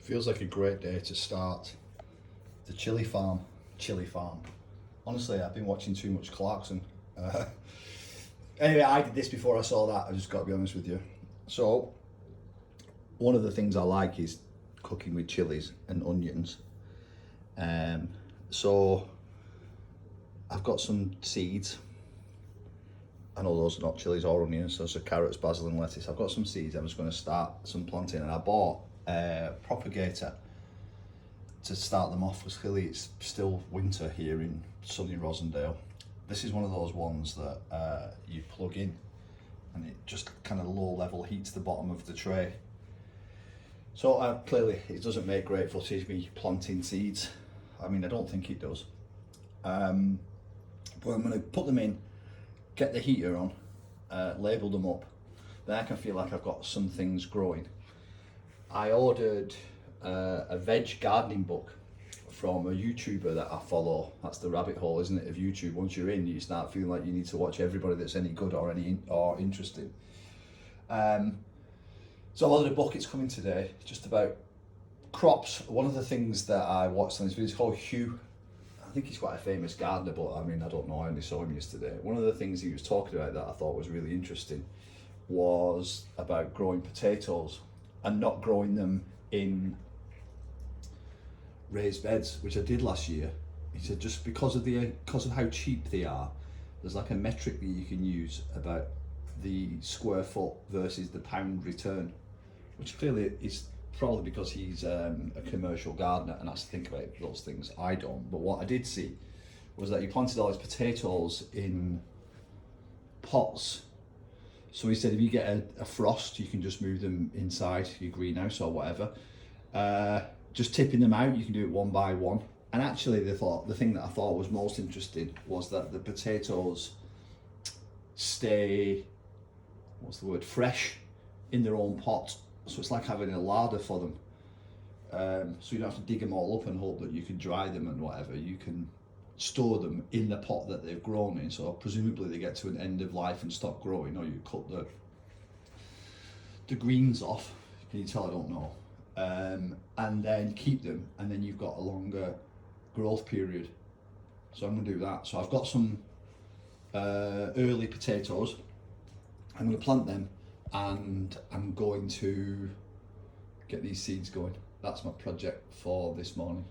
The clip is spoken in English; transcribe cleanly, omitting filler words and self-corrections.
Feels like a great day to start the chilli farm. Honestly, I've been watching too much Clarkson. Anyway, I did this before I saw that, I just got to be honest with you. So, one of the things I like is cooking with chilies and onions. So, I've got some seeds. I know those are not chilies or onions, those are carrots, basil and lettuce. I've got some seeds, I was going to start some planting, and I bought a propagator to start them off, because clearly it's still winter here in sunny Rosendale. This is one of those ones that you plug in and it just kind of low level heats the bottom of the tray. So clearly it doesn't make great footage me planting seeds. I mean, I don't think it does. But I'm going to put them in, get the heater on, label them up, then I can feel like I've got some things growing. I ordered a veg gardening book from a YouTuber that I follow. That's the rabbit hole, isn't it, of YouTube? Once you're in, you start feeling like you need to watch everybody that's any good or interesting. So a lot of the book, it's coming today, just about crops. One of the things that I watched on this video is called Hugh. I think he's quite a famous gardener, but I mean, I don't know, I only saw him yesterday. One of the things he was talking about that I thought was really interesting was about growing potatoes and not growing them in raised beds, which I did last year. He said just because of how cheap they are, there's like a metric that you can use about the square foot versus the pound return, which clearly is probably because he's a commercial gardener and has to think about those things. I don't, but what I did see was that he planted all his potatoes in pots. So he said if you get a frost, you can just move them inside your greenhouse or whatever. Just tipping them out, you can do it one by one. And actually the thing that I thought was most interesting was that the potatoes stay, fresh in their own pot. So it's like having a larder for them. So you don't have to dig them all up and hope that you can dry them and whatever. You can store them in the pot that they've grown in. So presumably they get to an end of life and stop growing, or you cut the greens off. Can you tell I don't know? And then keep them, and then you've got a longer growth period. So I'm going to do that. So I've got some early potatoes. I'm going to plant them, and I'm going to get these seeds going. That's my project for this morning.